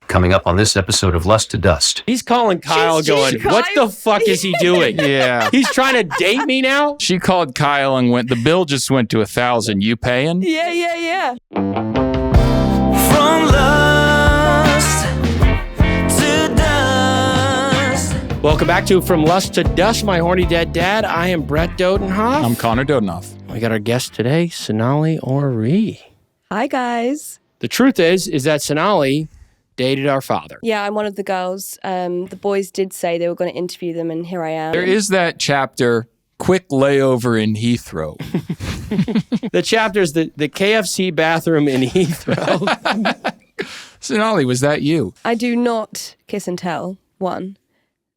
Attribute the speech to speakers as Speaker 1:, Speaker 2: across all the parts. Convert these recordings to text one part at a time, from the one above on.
Speaker 1: Coming up on this episode of Lust to Dust.
Speaker 2: He's calling Kyle going, what the fuck is he doing?
Speaker 3: Yeah.
Speaker 2: He's trying to date me now?
Speaker 3: She called Kyle and went, the bill just went to $1,000. You paying?
Speaker 4: Yeah.
Speaker 5: From lust to dust.
Speaker 2: Welcome back to From Lust to Dust, my Horny Dead Dad. I am Brett Dodenhoff.
Speaker 3: I'm Connor Dodenhoff.
Speaker 2: We got our guest today, Sonali Ori.
Speaker 4: Hi, guys.
Speaker 2: The truth is that Sonali dated our father.
Speaker 4: Yeah, I'm one of the girls. The boys did say they were going to interview them, and here I am.
Speaker 3: There is that chapter, quick layover in Heathrow.
Speaker 2: The chapter's the KFC bathroom in Heathrow.
Speaker 3: Sonali, was that you?
Speaker 4: I do not kiss and tell, one.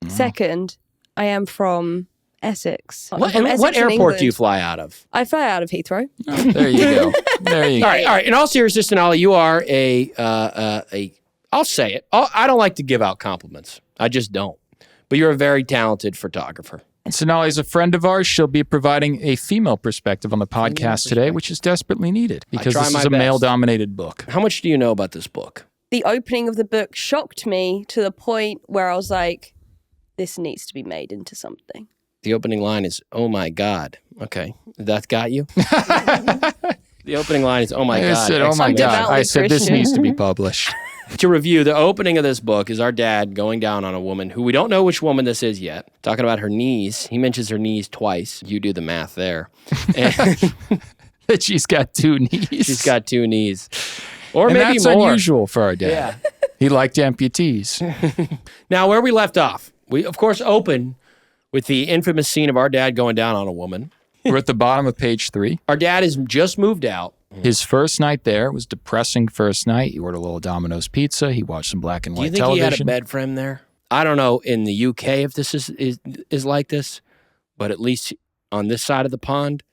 Speaker 4: Second, I am from Essex.
Speaker 2: What
Speaker 4: From Essex in
Speaker 2: airport
Speaker 4: England.
Speaker 2: do you fly out of?
Speaker 4: I fly out of Heathrow.
Speaker 3: Oh, there you go. There you go.
Speaker 2: All right. In all seriousness, Sonali, you are I'll say it. I don't like to give out compliments. I just don't. But you're a very talented photographer.
Speaker 3: Sonali is a friend of ours. She'll be providing a female perspective on the podcast today, which is desperately needed because
Speaker 2: try
Speaker 3: this
Speaker 2: my
Speaker 3: is a
Speaker 2: best.
Speaker 3: male-dominated book.
Speaker 2: How much do you know about this book?
Speaker 4: The opening of the book shocked me to the point where I was like, this needs to be made into something.
Speaker 2: The opening line is, oh my God. Okay. That got you? The opening line is, oh my
Speaker 3: I
Speaker 2: God.
Speaker 3: said, oh my
Speaker 4: I'm
Speaker 3: God.
Speaker 4: devoutly
Speaker 3: I said, this
Speaker 4: Christian.
Speaker 3: needs to be published.
Speaker 2: To review, the opening of this book is our dad going down on a woman who we don't know which woman this is yet, talking about her knees. He mentions her knees twice. You do the math there. And
Speaker 3: That she's got two knees.
Speaker 2: she's got two knees. Or
Speaker 3: and
Speaker 2: maybe
Speaker 3: that's
Speaker 2: more.
Speaker 3: unusual for our dad.
Speaker 2: Yeah.
Speaker 3: He liked amputees.
Speaker 2: Now, where we left off, we, of course, open with the infamous scene of our dad going down on a woman.
Speaker 3: We're at the bottom of page 3.
Speaker 2: Our dad has just moved out.
Speaker 3: His first night there was depressing first night. He ordered a little Domino's pizza. He watched some black and
Speaker 2: Do you
Speaker 3: white
Speaker 2: think
Speaker 3: television.
Speaker 2: he had a bed frame there? I don't know in the UK if this is like this, but at least on this side of the pond,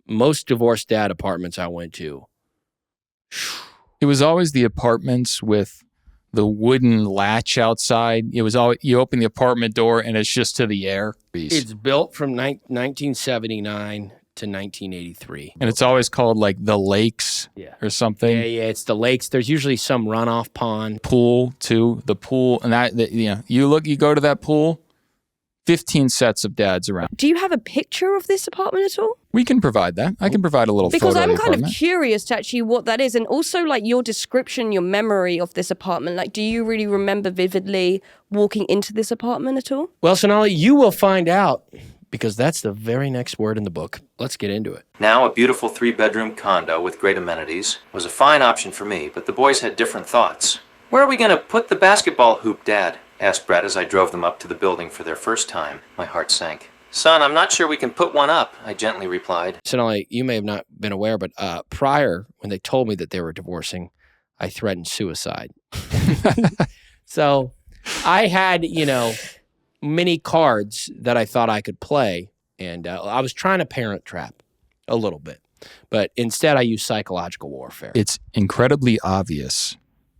Speaker 2: most divorced dad apartments I went to.
Speaker 3: It was always the apartments with the wooden latch outside. It was always, you open the apartment door and it's just to the air.
Speaker 2: It's built from 1979 to 1983.
Speaker 3: And it's always called like the lakes or something.
Speaker 2: Yeah, it's the lakes. There's usually some runoff pond.
Speaker 3: Pool too. The pool and you go to that pool, 15 sets of dads around.
Speaker 4: Do you have a picture of this apartment at all?
Speaker 3: We can provide that. I can provide a little
Speaker 4: Because
Speaker 3: photo
Speaker 4: I'm
Speaker 3: of the
Speaker 4: kind of
Speaker 3: apartment.
Speaker 4: curious to actually what that is. And also like your description, your memory of this apartment. Like, do you really remember vividly walking into this apartment at all?
Speaker 2: Well, Sonali, you will find out because that's the very next word in the book. Let's get into it.
Speaker 1: Now a beautiful 3-bedroom condo with great amenities was a fine option for me, but the boys had different thoughts. Where are we going to put the basketball hoop, Dad? Asked Brett as I drove them up to the building for their first time. My heart sank. Son, I'm not sure we can put one up, I gently replied.
Speaker 2: Sonali, you may have not been aware, but prior, when they told me that they were divorcing, I threatened suicide. So I had, many cards that I thought I could play, and I was trying to parent trap a little bit. But instead, I used psychological warfare.
Speaker 3: It's incredibly obvious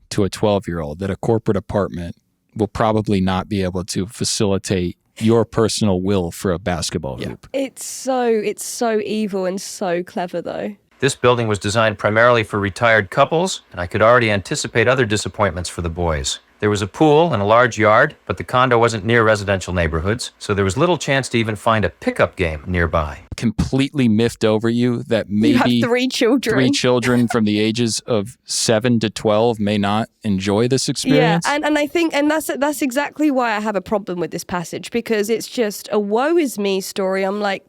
Speaker 3: to a 12-year-old that a corporate apartment will probably not be able to facilitate your personal will for a basketball hoop.
Speaker 4: It's so evil and so clever though.
Speaker 1: This building was designed primarily for retired couples, and I could already anticipate other disappointments for the boys. There was a pool and a large yard, but the condo wasn't near residential neighborhoods, so there was little chance to even find a pickup game nearby.
Speaker 3: Completely miffed over you that maybe
Speaker 4: You have 3 children.
Speaker 3: 3 children from the ages of 7 to 12 may not enjoy this
Speaker 4: Yeah,
Speaker 3: experience.
Speaker 4: and I think that's exactly why I have a problem with this passage, because it's just a woe is me story. I'm like,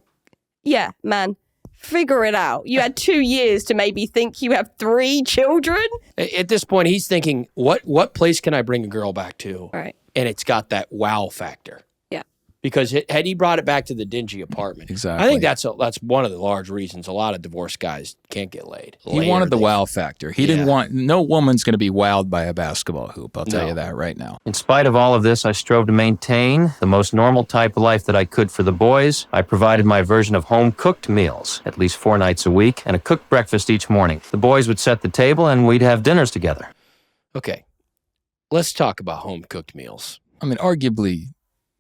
Speaker 4: yeah, man, figure it out. You had 2 years to maybe think you have 3 children.
Speaker 2: At this point, he's thinking, what place can I bring a girl back to?
Speaker 4: Right.
Speaker 2: And it's got that wow factor.
Speaker 4: Yeah.
Speaker 2: Because had he brought it back to the dingy apartment,
Speaker 3: Exactly.
Speaker 2: I think that's one of the large reasons a lot of divorced guys can't get laid.
Speaker 3: He wanted the wow factor. He didn't
Speaker 2: Yeah.
Speaker 3: want, no woman's going to be wowed by a basketball hoop. I'll tell
Speaker 2: No.
Speaker 3: you that right now.
Speaker 1: In spite of all of this, I strove to maintain the most normal type of life that I could for the boys. I provided my version of home-cooked meals, at least 4 nights a week, and a cooked breakfast each morning. The boys would set the table, and we'd have dinners together.
Speaker 2: Okay. Let's talk about home-cooked meals.
Speaker 3: I mean, arguably,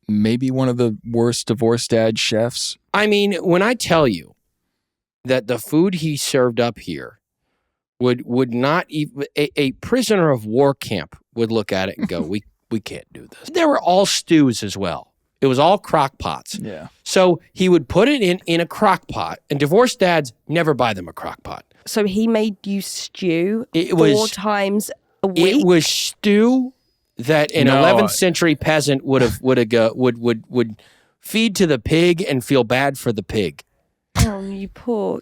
Speaker 3: maybe one of the worst divorced dad chefs.
Speaker 2: I mean, when I tell you that the food he served up here would not even a prisoner of war camp would look at it and go, we can't do this. There were all stews as well. It was all crock pots.
Speaker 3: Yeah.
Speaker 2: So he would put it in a crock pot, and divorced dads never buy them a crock pot.
Speaker 4: So he made you stew
Speaker 2: It
Speaker 4: 4
Speaker 2: was-
Speaker 4: times a week?
Speaker 2: It was stew that an 11th century peasant would feed to the pig and feel bad for the pig.
Speaker 4: Oh, you poor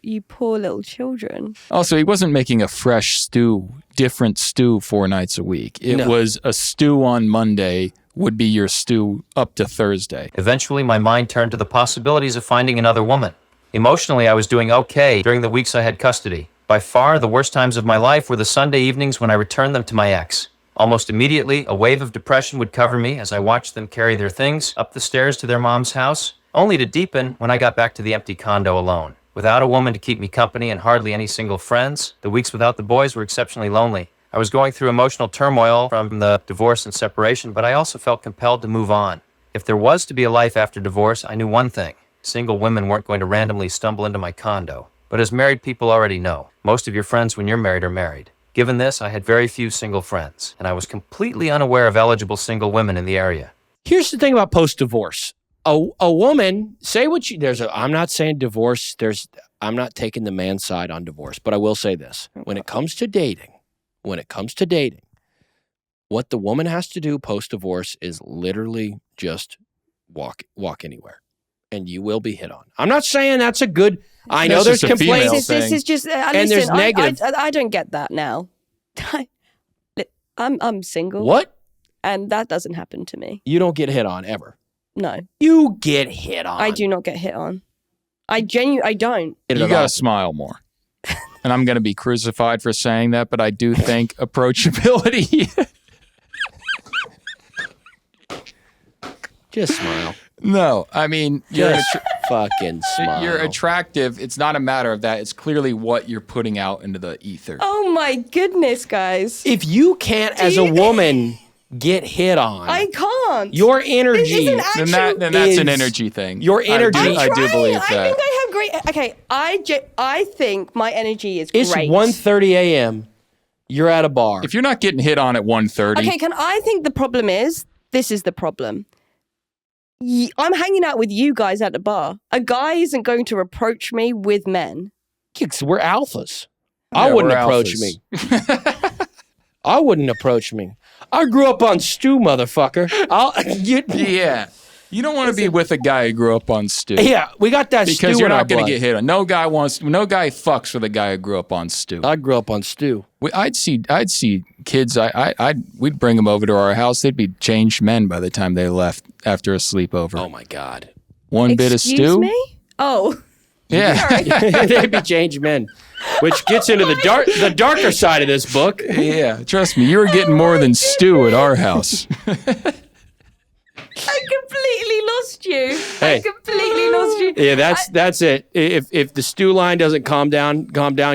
Speaker 4: little children.
Speaker 3: Also, he wasn't making a fresh stew, different stew 4 nights a week. It was a stew on Monday would be your stew up to Thursday.
Speaker 1: Eventually, my mind turned to the possibilities of finding another woman. Emotionally, I was doing okay during the weeks I had custody. By far, the worst times of my life were the Sunday evenings when I returned them to my ex. Almost immediately, a wave of depression would cover me as I watched them carry their things up the stairs to their mom's house, only to deepen when I got back to the empty condo alone. Without a woman to keep me company and hardly any single friends, the weeks without the boys were exceptionally lonely. I was going through emotional turmoil from the divorce and separation, but I also felt compelled to move on. If there was to be a life after divorce, I knew one thing. Single women weren't going to randomly stumble into my condo. But as married people already know, most of your friends when you're married are married. Given this, I had very few single friends, and I was completely unaware of eligible single women in the area.
Speaker 2: Here's the thing about post-divorce. A woman, say what you, I'm not saying divorce, I'm not taking the man's side on divorce, but I will say this. When it comes to dating, what the woman has to do post-divorce is literally just walk anywhere, and you will be hit on. I'm not saying that's a good, I know
Speaker 3: That's
Speaker 2: there's
Speaker 3: just a female
Speaker 2: complaints.
Speaker 3: thing.
Speaker 4: This is just,
Speaker 2: And
Speaker 4: listen,
Speaker 2: there's negative.
Speaker 4: I don't get that now. I'm single.
Speaker 2: What?
Speaker 4: And that doesn't happen to me.
Speaker 2: You don't get hit on ever.
Speaker 4: No,
Speaker 2: You get hit on.
Speaker 4: I do not get hit on. I don't.
Speaker 2: Hit
Speaker 3: You
Speaker 2: it
Speaker 3: got to
Speaker 2: off.
Speaker 3: smile more. And I'm going to be crucified for saying that, but I do think approachability.
Speaker 2: Just smile.
Speaker 3: No, I mean,
Speaker 2: Just fucking smile.
Speaker 3: you're attractive. It's not a matter of that. It's clearly what you're putting out into the ether.
Speaker 4: Oh my goodness, guys.
Speaker 2: If you can't, as a woman, get hit on,
Speaker 4: I can't.
Speaker 2: your
Speaker 4: This
Speaker 2: energy,
Speaker 4: isn't actually.
Speaker 3: Then that's an
Speaker 2: is-
Speaker 3: energy thing.
Speaker 2: your energy-
Speaker 3: I do believe
Speaker 4: I
Speaker 3: that.
Speaker 4: think I have great. Okay, I think my energy is
Speaker 2: it's
Speaker 4: great.
Speaker 2: 1:30 a.m. You're at a bar.
Speaker 3: If you're not getting hit on at 1:30,
Speaker 4: Okay, can I think the problem is this is the problem. I'm hanging out with you guys at the bar. A guy isn't going to approach me with men.
Speaker 2: We're alphas. I
Speaker 3: Yeah,
Speaker 2: wouldn't
Speaker 3: we're
Speaker 2: approach
Speaker 3: alphas.
Speaker 2: me. I wouldn't approach me. I grew up on stew, motherfucker.
Speaker 3: yeah, you don't want to be with a guy who grew up on stew.
Speaker 2: Yeah, we got that stew
Speaker 3: Because you're
Speaker 2: in our
Speaker 3: not going
Speaker 2: blood.
Speaker 3: to get hit on. No guy fucks with a guy who grew up on stew.
Speaker 2: I grew up on stew.
Speaker 3: I'd see kids. We'd bring them over to our house. They'd be changed men by the time they left after a sleepover.
Speaker 2: Oh my God.
Speaker 3: One bit of
Speaker 4: Excuse
Speaker 3: stew.
Speaker 4: me? Oh,
Speaker 3: Yeah,
Speaker 2: They'd be changed men, which gets into the darker side of this book.
Speaker 3: yeah. Trust me, you were getting more than stew at our house.
Speaker 4: I completely lost you.
Speaker 2: Hey.
Speaker 4: I completely lost you.
Speaker 2: Yeah, that's it. If the stew line doesn't calm down,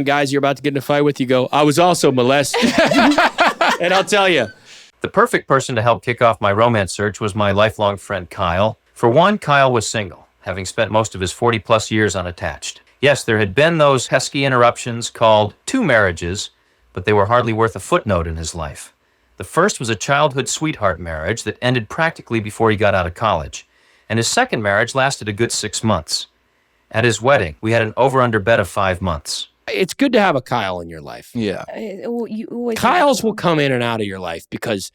Speaker 2: guys, you're about to get in a fight with. You go, I was also molested, and I'll tell you.
Speaker 1: The perfect person to help kick off my romance search was my lifelong friend Kyle. For one, Kyle was single, having spent most of his 40-plus years unattached. Yes, there had been those pesky interruptions called 2 marriages, but they were hardly worth a footnote in his life. The first was a childhood sweetheart marriage that ended practically before he got out of college, and his second marriage lasted a good 6 months. At his wedding, we had an over-under bet of 5 months.
Speaker 2: It's good to have a Kyle in your life.
Speaker 3: Yeah,
Speaker 4: You always
Speaker 2: Kyles will come in and out of your life because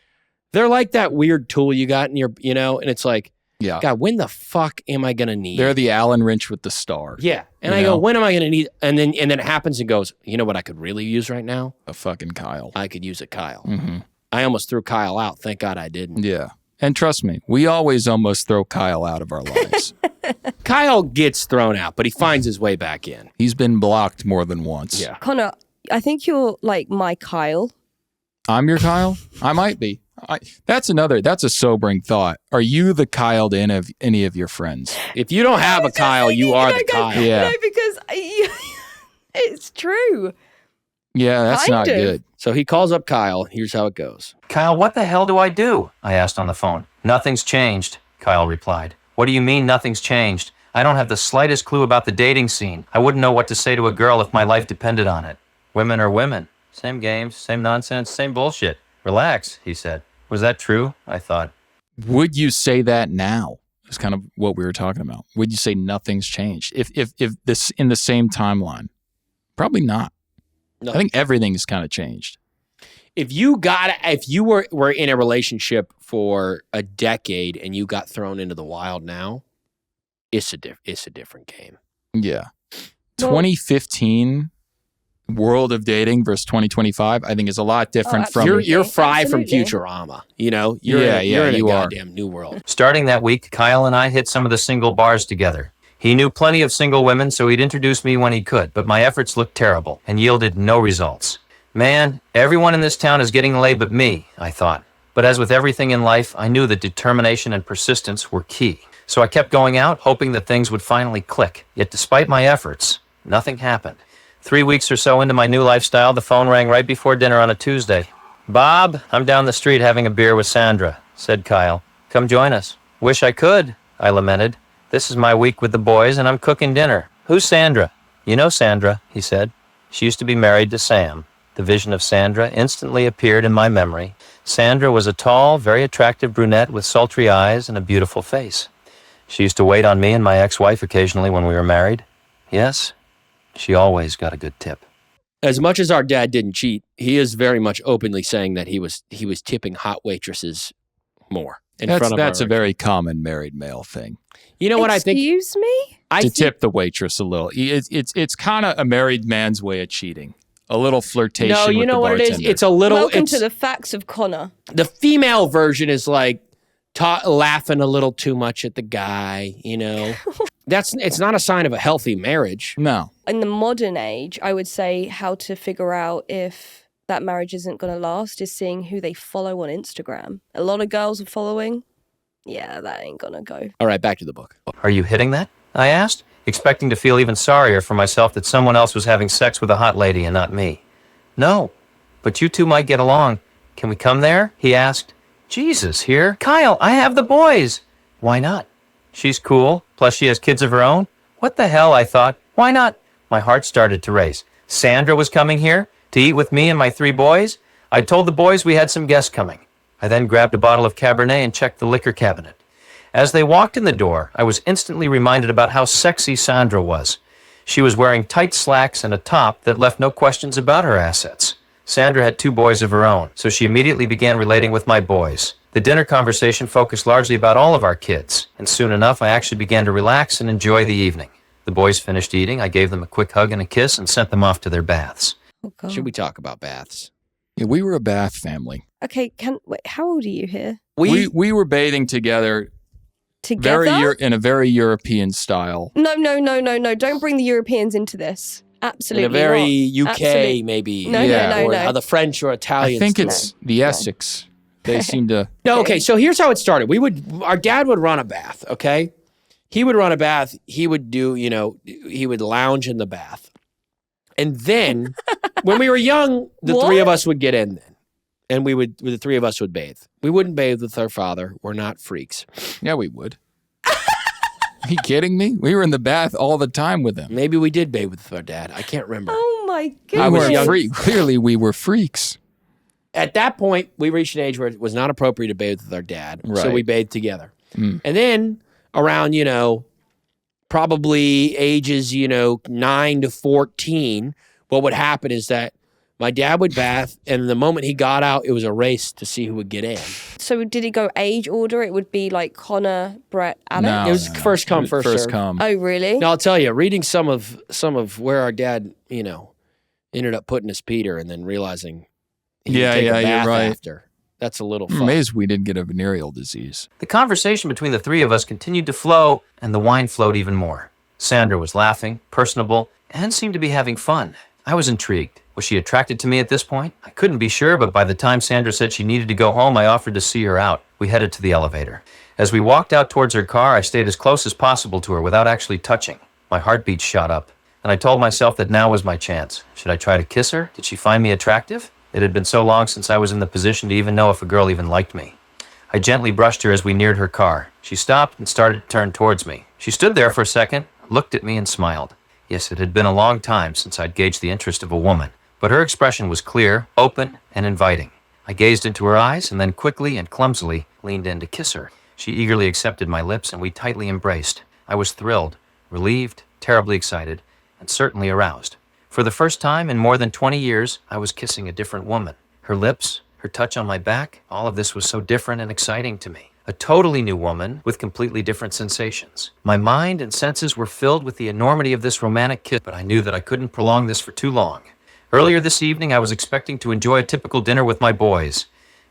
Speaker 2: they're like that weird tool you got in your, and it's like,
Speaker 3: yeah.
Speaker 2: God, when the fuck am I gonna need?
Speaker 3: They're the Allen wrench with the star.
Speaker 2: Yeah, and
Speaker 3: You
Speaker 2: I go,
Speaker 3: know?
Speaker 2: when am I gonna need? And then it happens and goes, you know what I could really use right now?
Speaker 3: A fucking Kyle.
Speaker 2: I could use a Kyle.
Speaker 3: Mm-hmm.
Speaker 2: I almost threw Kyle out. Thank God I didn't.
Speaker 3: Yeah, and trust me, we always almost throw Kyle out of our lives.
Speaker 2: Kyle gets thrown out, but he finds his way back in.
Speaker 3: He's been blocked more than once.
Speaker 2: Yeah.
Speaker 4: Connor, I think you're like my Kyle.
Speaker 3: I'm your Kyle? I might be. That's a sobering thought. Are you the Kyle to any of your friends?
Speaker 2: If you don't have a Kyle, you are the Kyle.
Speaker 3: Yeah.
Speaker 4: No, because it's true.
Speaker 3: Yeah, that's
Speaker 4: Kind
Speaker 3: not
Speaker 4: of.
Speaker 3: good.
Speaker 2: So he calls up Kyle. Here's how it goes.
Speaker 1: Kyle, what the hell do I do? I asked on the phone. Nothing's changed, Kyle replied. What do you mean nothing's changed? I don't have the slightest clue about the dating scene. I wouldn't know what to say to a girl if my life depended on it. Women are women. Same games, same nonsense, same bullshit. Relax, he said. Was that true? I thought.
Speaker 3: Would you say that now? It's kind of what we were talking about. Would you say nothing's changed? If this in the same timeline? Probably not.
Speaker 2: No.
Speaker 3: I think everything's kind of changed.
Speaker 2: If you were in a relationship for a decade and you got thrown into the wild now, it's a different game.
Speaker 3: Yeah.
Speaker 4: Well-
Speaker 3: 2015 world of dating versus 2025, I think is a lot different from
Speaker 2: You're
Speaker 4: Absolutely.
Speaker 2: Fry from
Speaker 4: Absolutely.
Speaker 2: Futurama. You know, you're
Speaker 3: Yeah,
Speaker 2: in a
Speaker 3: you are.
Speaker 2: goddamn new world.
Speaker 1: Starting that week, Kyle and I hit some of the single bars together. He knew plenty of single women, so he'd introduce me when he could, but my efforts looked terrible and yielded no results. Man, everyone in this town is getting laid but me, I thought. But as with everything in life, I knew that determination and persistence were key. So I kept going out, hoping that things would finally click. Yet despite my efforts, nothing happened. 3 weeks or so into my new lifestyle, the phone rang right before dinner on a Tuesday. "Bob, I'm down the street having a beer with Sandra," said Kyle. "Come join us." "Wish I could," I lamented. "This is my week with the boys and I'm cooking dinner." "Who's Sandra?" "You know Sandra," he said. "She used to be married to Sam." The vision of Sandra instantly appeared in my memory. Sandra was a tall, very attractive brunette with sultry eyes and a beautiful face. She used to wait on me and my ex-wife occasionally when we were married. Yes, she always got a good tip.
Speaker 2: As much as our dad didn't cheat, he is very much openly saying that he was tipping hot waitresses more in front of
Speaker 3: That's
Speaker 2: our-
Speaker 3: a very common married male thing.
Speaker 2: You know what I think?
Speaker 4: Excuse me?
Speaker 3: To tip the waitress a little. It's kind of a married man's way of cheating. A little flirtation
Speaker 2: No, you
Speaker 3: with
Speaker 2: know
Speaker 3: the
Speaker 2: what it is?
Speaker 3: bartender.
Speaker 2: It's a little.
Speaker 4: Welcome
Speaker 2: It's
Speaker 4: to the facts of Connor.
Speaker 2: the female version is like laughing a little too much at the guy. You know, it's not a sign of a healthy marriage.
Speaker 3: No.
Speaker 4: In the modern age, I would say how to figure out if that marriage isn't going to last is seeing who they follow on Instagram. A lot of girls are following. Yeah, that ain't going to go.
Speaker 2: All right, back to the book.
Speaker 1: "Are you hitting that?" I asked, expecting to feel even sorrier for myself that someone else was having sex with a hot lady and not me. "No, but you two might get along. Can we come there?" he asked. "Jesus, here? Kyle, I have the boys." "Why not?" "She's cool, plus she has kids of her own." What the hell, I thought. Why not? My heart started to race. Sandra was coming here to eat with me and my 3 boys. I told the boys we had some guests coming. I then grabbed a bottle of Cabernet and checked the liquor cabinet. As they walked in the door, I was instantly reminded about how sexy Sandra was. She was wearing tight slacks and a top that left no questions about her assets. Sandra had 2 boys of her own, so she immediately began relating with my boys. The dinner conversation focused largely about all of our kids, and soon enough I actually began to relax and enjoy the evening. The boys finished eating, I gave them a quick hug and a kiss and sent them off to their baths.
Speaker 4: Oh, God.
Speaker 2: Should we talk about baths?
Speaker 3: Yeah, we were a bath family.
Speaker 4: Okay, wait, how old are you here?
Speaker 3: We were bathing together
Speaker 4: Together?
Speaker 3: in a very European style.
Speaker 4: No. Don't bring the Europeans into this. Absolutely
Speaker 2: In a very
Speaker 4: not.
Speaker 2: UK,
Speaker 4: Absolutely.
Speaker 2: maybe.
Speaker 4: No,
Speaker 3: no,
Speaker 2: or
Speaker 4: no.
Speaker 2: the French or
Speaker 3: I
Speaker 2: Italian.
Speaker 3: think
Speaker 2: style.
Speaker 3: it's the Essex. They seem to.
Speaker 2: No, okay. So here's how it started. Our dad would run a bath. Okay, he would run a bath. He would do, he would lounge in the bath, and then when we were young, the
Speaker 4: What?
Speaker 2: 3 of us would get in then, and the 3 of us would bathe. We wouldn't bathe with our father. We're not freaks.
Speaker 3: Yeah, we would. Are you kidding me? We were in the bath all the time with him.
Speaker 2: Maybe we did bathe with our dad. I can't remember.
Speaker 4: Oh my
Speaker 3: We
Speaker 4: goodness.
Speaker 2: was
Speaker 3: were
Speaker 2: young.
Speaker 3: Clearly, we were freaks.
Speaker 2: At that point, we reached an age where it was not appropriate to bathe with our dad. So
Speaker 3: Right.
Speaker 2: we bathed together.
Speaker 3: Mm.
Speaker 2: And then around, probably ages, 9 to 14, what would happen is that my dad would bath, and the moment he got out, it was a race to see who would get in.
Speaker 4: So did he go age order? It would be like Connor, Brett, Alex?
Speaker 3: No,
Speaker 2: It was first come, first serve.
Speaker 3: come.
Speaker 4: Oh, really?
Speaker 2: Now, I'll tell you, reading some of where our dad, ended up putting his Peter and then realizing he
Speaker 3: Yeah,
Speaker 2: would take
Speaker 3: yeah,
Speaker 2: a
Speaker 3: you're
Speaker 2: bath
Speaker 3: right.
Speaker 2: after. That's a little
Speaker 3: I'm
Speaker 2: fun.
Speaker 3: amazed we didn't get a venereal disease.
Speaker 1: The conversation between the 3 of us continued to flow, and the wine flowed even more. Sandra was laughing, personable, and seemed to be having fun. I was intrigued. Was she attracted to me at this point? I couldn't be sure, but by the time Sandra said she needed to go home, I offered to see her out. We headed to the elevator. As we walked out towards her car, I stayed as close as possible to her without actually touching. My heartbeat shot up, and I told myself that now was my chance. Should I try to kiss her? Did she find me attractive? It had been so long since I was in the position to even know if a girl even liked me. I gently brushed her as we neared her car. She stopped and started to turn towards me. She stood there for a second, looked at me, and smiled. Yes, it had been a long time since I'd gauged the interest of a woman, but her expression was clear, open, and inviting. I gazed into her eyes and then quickly and clumsily leaned in to kiss her. She eagerly accepted my lips and we tightly embraced. I was thrilled, relieved, terribly excited, and certainly aroused. For the first time in more than 20 years, I was kissing a different woman. Her lips, her touch on my back, all of this was so different and exciting to me. A totally new woman with completely different sensations. My mind and senses were filled with the enormity of this romantic kiss, but I knew that I couldn't prolong this for too long. Earlier this evening, I was expecting to enjoy a typical dinner with my boys.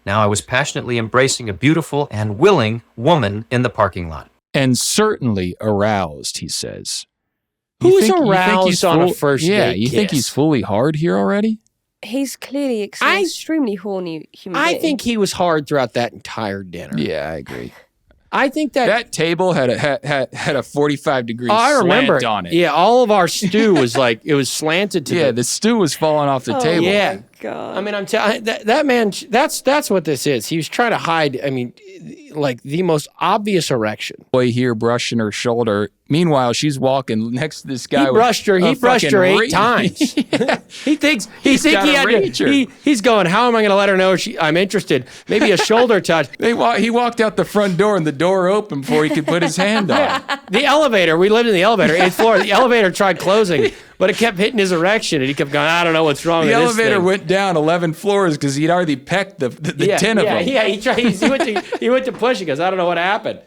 Speaker 1: Now I was passionately embracing a beautiful and willing woman in the parking lot.
Speaker 3: And certainly aroused, he says.
Speaker 2: Who's aroused on a first
Speaker 3: Yeah,
Speaker 2: date
Speaker 3: you think
Speaker 2: kiss?
Speaker 3: he's fully hard here already?
Speaker 4: He's clearly extremely horny human
Speaker 2: I
Speaker 4: being.
Speaker 2: think he was hard throughout that entire dinner.
Speaker 3: Yeah, I agree.
Speaker 2: I think
Speaker 3: That table had a 45-degree
Speaker 2: I remember
Speaker 3: slant on it.
Speaker 2: Yeah, all of our stew was like it was slanted to
Speaker 3: Yeah, the stew was falling off the table.
Speaker 2: yeah.
Speaker 4: Oh God.
Speaker 2: I mean, I'm telling that man. That's what this is. He was trying to hide. I mean, like the most obvious erection.
Speaker 3: Boy here brushing her shoulder. Meanwhile, she's walking next to this guy.
Speaker 2: He brushed her. He brushed her 8 times. He thinks he
Speaker 3: got a rager.
Speaker 2: He's going. How am I going to let her know I'm interested? Maybe a shoulder touch.
Speaker 3: He walked out the front door and the door opened before he could put his hand on it.
Speaker 2: The elevator. We lived in the elevator, 8th floor. The elevator tried closing, but it kept hitting his erection, and he kept going. I don't know what's wrong
Speaker 3: The
Speaker 2: with this
Speaker 3: elevator
Speaker 2: thing.
Speaker 3: went down 11 floors because he'd already pecked the 10 of them.
Speaker 2: Yeah, he tried. He went to push. He goes, I don't know what happened.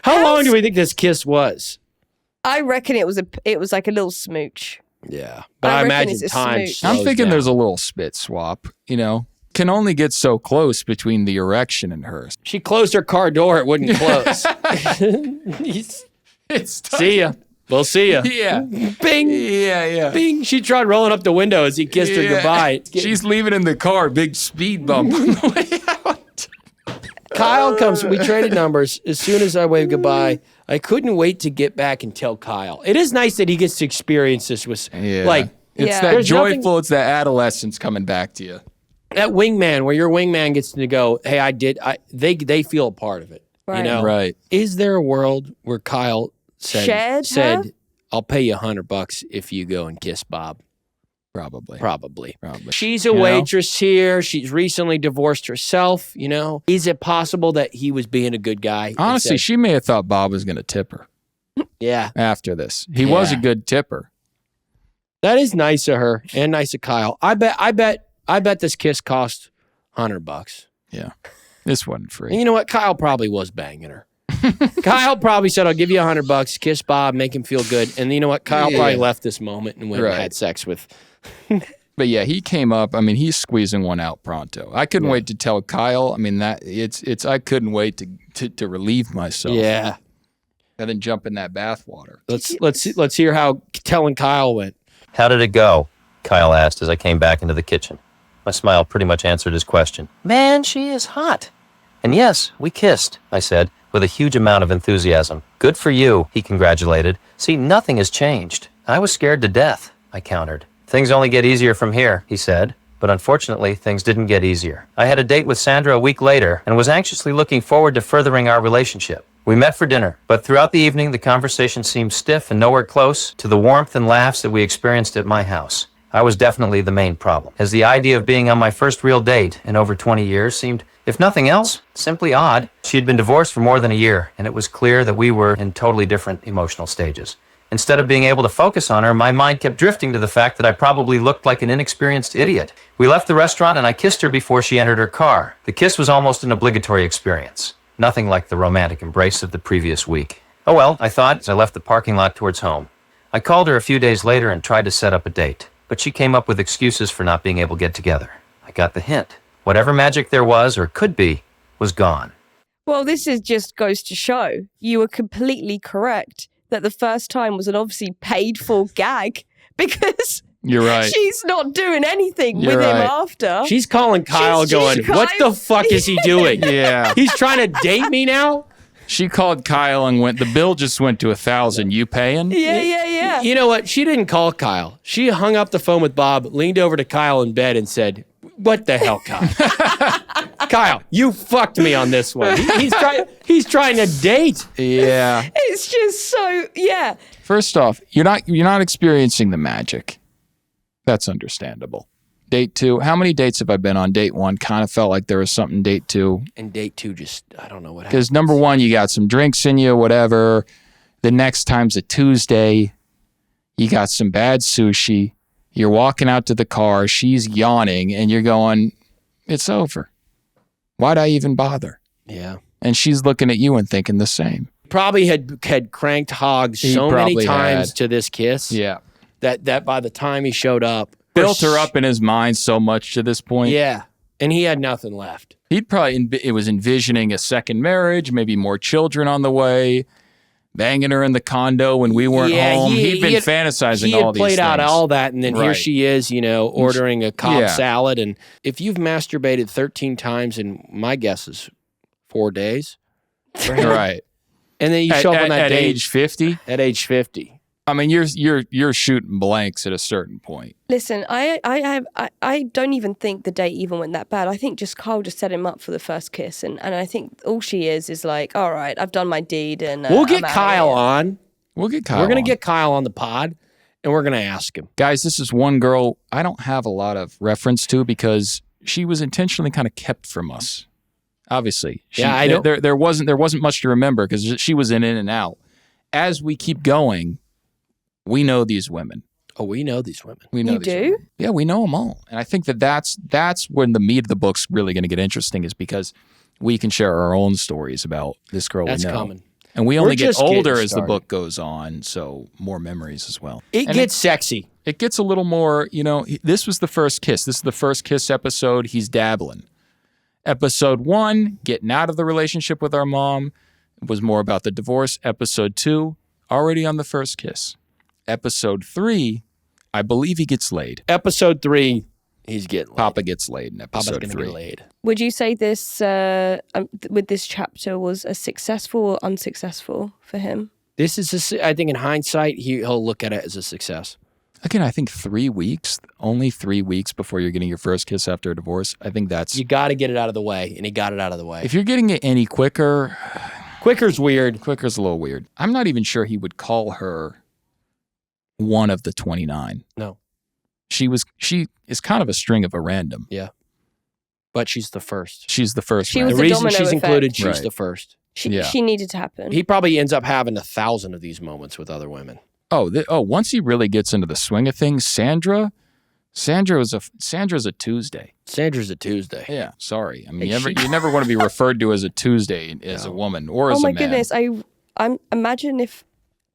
Speaker 2: How long do we think this kiss was?
Speaker 4: I reckon it was like a little smooch.
Speaker 2: Yeah, but
Speaker 4: I
Speaker 2: I
Speaker 4: reckon
Speaker 2: imagine
Speaker 4: it's a
Speaker 2: time.
Speaker 4: smooch.
Speaker 3: I'm
Speaker 2: slows
Speaker 3: thinking
Speaker 2: down.
Speaker 3: there's a little spit swap, Can only get so close between the erection and hers.
Speaker 2: She closed her car door. It wouldn't close. See ya. We'll see ya.
Speaker 3: Yeah.
Speaker 2: Bing.
Speaker 3: Yeah.
Speaker 2: Bing. She tried rolling up the window as he kissed her goodbye.
Speaker 3: She's leaving in the car, big speed bump on the way out.
Speaker 2: Kyle comes. We traded numbers. As soon as I waved goodbye, I couldn't wait to get back and tell Kyle. It is nice that he gets to experience this with, like,
Speaker 3: It's
Speaker 4: Yeah.
Speaker 3: that
Speaker 2: There's nothing-
Speaker 3: joyful, it's that adolescence coming back to you.
Speaker 2: that wingman where your wingman gets to go, hey, they feel a part of it.
Speaker 4: Right.
Speaker 2: You know?
Speaker 3: Right.
Speaker 2: Is there a world where Kyle
Speaker 4: Shared
Speaker 2: said
Speaker 4: her?
Speaker 2: I'll pay you $100 if you go and kiss Bob?
Speaker 3: Probably.
Speaker 2: Probably.
Speaker 3: Probably.
Speaker 2: She's a
Speaker 3: You know?
Speaker 2: waitress here. She's recently divorced herself, Is it possible that he was being a good guy? and
Speaker 3: Honestly,
Speaker 2: said,
Speaker 3: she may have thought Bob was going to tip her
Speaker 2: yeah,
Speaker 3: after this. He was a
Speaker 2: Yeah.
Speaker 3: good tipper.
Speaker 2: that is nice of her and nice of Kyle. I bet this kiss cost $100.
Speaker 3: Yeah. This wasn't
Speaker 2: And
Speaker 3: free.
Speaker 2: you know what? Kyle probably was banging her. Kyle probably said, I'll give you $100, kiss Bob, make him feel good. And you know what? Kyle
Speaker 3: Yeah.
Speaker 2: probably left this moment and went and
Speaker 3: Right.
Speaker 2: had sex with.
Speaker 3: But yeah, he came up. I mean, he's squeezing one out pronto. I couldn't wait to tell Kyle. I mean, I couldn't wait to relieve myself.
Speaker 2: Yeah.
Speaker 3: And then jump in that bathwater.
Speaker 2: Let's hear how telling Kyle went.
Speaker 1: How did it go? Kyle asked as I came back into the kitchen. My smile pretty much answered his question. Man, she is hot. And yes, we kissed, I said, with a huge amount of enthusiasm. Good for you, he congratulated. See, nothing has changed. I was scared to death, I countered. Things only get easier from here, he said. But unfortunately, things didn't get easier. I had a date with Sandra a week later and was anxiously looking forward to furthering our relationship. We met for dinner, but throughout the evening, the conversation seemed stiff and nowhere close to the warmth and laughs that we experienced at my house. I was definitely the main problem, as the idea of being on my first real date in over 20 years seemed, if nothing else, simply odd. She had been divorced for more than a year, and it was clear that we were in totally different emotional stages. Instead of being able to focus on her, my mind kept drifting to the fact that I probably looked like an inexperienced idiot. We left the restaurant and I kissed her before she entered her car. The kiss was almost an obligatory experience. Nothing like the romantic embrace of the previous week. Oh well, I thought as I left the parking lot towards home. I called her a few days later and tried to set up a date, but she came up with excuses for not being able to get together. I got the hint. Whatever magic there was or could be was gone.
Speaker 4: Well, this is just goes to show you were completely correct that the first time was an obviously paid for gag because
Speaker 3: You're right.
Speaker 4: she's not doing anything
Speaker 3: You're
Speaker 4: with him
Speaker 3: right.
Speaker 4: after.
Speaker 2: She's calling Kyle
Speaker 4: She's
Speaker 2: going, what the
Speaker 4: trying-
Speaker 2: fuck is he doing?
Speaker 3: Yeah.
Speaker 2: He's trying to date me now?
Speaker 3: She called Kyle and went, the bill just went to 1,000. You paying?
Speaker 4: yeah.
Speaker 2: You know what? She didn't call Kyle. She hung up the phone with Bob, leaned over to Kyle in bed and said, what the hell, Kyle? Kyle, you fucked me on this one. He's trying to date.
Speaker 3: Yeah.
Speaker 4: It's just so, yeah.
Speaker 3: First off, you're not experiencing the magic. That's understandable. Date 2. How many dates have I been on? Date 1 kind of felt like there was something. Date 2.
Speaker 2: And date 2 just, I don't know what happened.
Speaker 3: Because number 1, you got some drinks in you, whatever. The next time's a Tuesday. You got some bad sushi. You're walking out to the car. She's yawning, and you're going, it's over. Why'd I even bother?
Speaker 2: Yeah.
Speaker 3: And she's looking at you and thinking the same.
Speaker 2: Probably had cranked hogs
Speaker 3: He
Speaker 2: so many
Speaker 3: probably
Speaker 2: times
Speaker 3: had.
Speaker 2: to this kiss
Speaker 3: Yeah.
Speaker 2: that by the time he showed up,
Speaker 3: Built her up in his mind so much to this point.
Speaker 2: Yeah. And he had nothing left.
Speaker 3: He'd probably, it was envisioning a second marriage, maybe more children on the way, banging her in the condo when we weren't home. He'd been fantasizing all these things.
Speaker 2: He had played out all that, and then here
Speaker 3: Right.
Speaker 2: she is, ordering a Cobb
Speaker 3: Yeah.
Speaker 2: salad. And if you've masturbated 13 times in, my guess is 4 days.
Speaker 3: Right.
Speaker 2: And then you show up on that
Speaker 3: at
Speaker 2: date
Speaker 3: age 50.
Speaker 2: at age 50.
Speaker 3: I mean, you're shooting blanks at a certain point.
Speaker 4: Listen, I don't even think the date even went that bad. I think just Kyle just set him up for the first kiss, and I think all she is like, all right, I've done my deed, and
Speaker 2: We'll get
Speaker 4: I'm outta
Speaker 2: Kyle
Speaker 4: here.
Speaker 2: on.
Speaker 3: We'll get Kyle.
Speaker 2: We're going
Speaker 3: on.
Speaker 2: to get Kyle on the pod, and we're going to ask him.
Speaker 3: Guys, this is one girl I don't have a lot of reference to because she was intentionally kind of kept from us. Obviously,
Speaker 2: I don't.
Speaker 3: There wasn't much to remember because she was in and out. As we keep going, we know these women.
Speaker 2: Oh, we know these women.
Speaker 3: We know
Speaker 4: You
Speaker 3: these
Speaker 4: do?
Speaker 3: women. Yeah, we know them all, and I think that's when the meat of the book's really going to get interesting, is because we can share our own stories about this girl
Speaker 2: That's
Speaker 3: we know.
Speaker 2: coming.
Speaker 3: And we
Speaker 2: We're
Speaker 3: only get
Speaker 2: just getting
Speaker 3: older as the
Speaker 2: started.
Speaker 3: book goes on, so more memories as well.
Speaker 2: It
Speaker 3: And
Speaker 2: gets sexy.
Speaker 3: It gets a little more, this was the first kiss. This is the first kiss episode. He's dabbling. Episode 1, getting out of the relationship with our mom, was more about the divorce. Episode 2, already on the first kiss. Episode 3, I believe he gets laid.
Speaker 2: Episode 3, he's getting laid.
Speaker 3: Papa gets laid in
Speaker 2: Papa's
Speaker 3: episode
Speaker 2: going to
Speaker 3: 3.
Speaker 2: get laid.
Speaker 4: Would you say this with this chapter was a successful or unsuccessful for him?
Speaker 2: This is, I think, in hindsight, he'll look at it as a success.
Speaker 3: Again, I think 3 weeks, only 3 weeks before you're getting your first kiss after a divorce. I think that's...
Speaker 2: You got to get it out of the way, and he got it out of the way.
Speaker 3: If you're getting it any quicker...
Speaker 2: Quicker's weird.
Speaker 3: Quicker's a little weird. I'm not even sure he would call her one of the 29.
Speaker 2: No.
Speaker 3: She is kind of a string of a random.
Speaker 2: But she's the first.
Speaker 3: She's the first.
Speaker 4: She
Speaker 3: round.
Speaker 4: was
Speaker 2: The
Speaker 4: the
Speaker 2: reason
Speaker 4: domino
Speaker 2: she's
Speaker 4: effect.
Speaker 2: included, she's
Speaker 3: Right.
Speaker 2: the first.
Speaker 4: She needed to happen.
Speaker 2: He probably ends up having 1,000 of these moments with other women.
Speaker 3: Once he really gets into the swing of things, Sandra's a Tuesday.
Speaker 2: Sandra's a Tuesday.
Speaker 3: Yeah, sorry. I mean,
Speaker 4: Is
Speaker 3: you never want to be referred to as a Tuesday as a woman or as
Speaker 4: oh
Speaker 3: a
Speaker 4: my
Speaker 3: man.
Speaker 4: goodness! I'm imagine if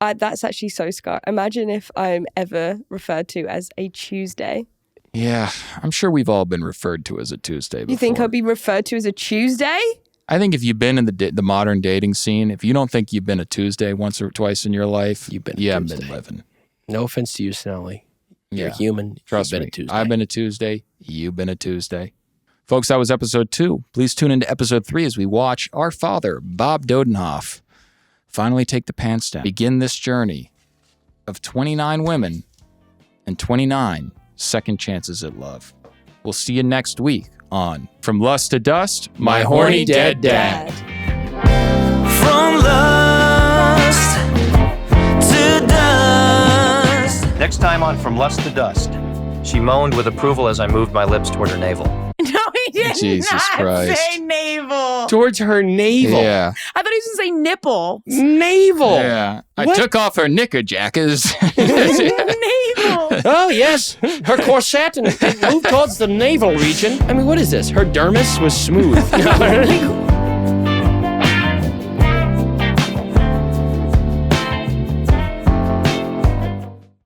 Speaker 4: that's actually so Scott. Imagine if I'm ever referred to as a Tuesday.
Speaker 3: Yeah, I'm sure we've all been referred to as a Tuesday before.
Speaker 4: You think I'd be referred to as a Tuesday?
Speaker 3: I think if you've been in the modern dating scene, if you don't think you've been a Tuesday once or twice in your life,
Speaker 2: You've been a
Speaker 3: you haven't
Speaker 2: Tuesday.
Speaker 3: been living.
Speaker 2: No offense to you, Sonali. You're
Speaker 3: Yeah.
Speaker 2: human.
Speaker 3: Trust
Speaker 2: You've
Speaker 3: me.
Speaker 2: been a Tuesday.
Speaker 3: I've been a Tuesday. You've been a Tuesday. Folks, that was episode 2. Please tune into episode 3 as we watch our father, Bob Dodenhoff, finally take the pants down. Begin this journey of 29 women and 29 second chances at love. We'll see you next week on From Lust to Dust,
Speaker 2: My Horny Dead Dad.
Speaker 5: From lust to dust.
Speaker 1: Next time on From Lust to Dust, she moaned with approval as I moved my lips toward her navel.
Speaker 6: No, he did
Speaker 3: Jesus
Speaker 6: not
Speaker 3: Christ.
Speaker 6: say navel.
Speaker 2: Towards her navel.
Speaker 3: Yeah.
Speaker 6: I thought he was going to say nipple.
Speaker 2: Navel.
Speaker 3: Yeah. I
Speaker 2: What?
Speaker 3: took off her knickerjackers.
Speaker 6: Navel.
Speaker 2: Oh, yes. Her corset and it moved towards the navel region. I mean, what is this? Her dermis was smooth.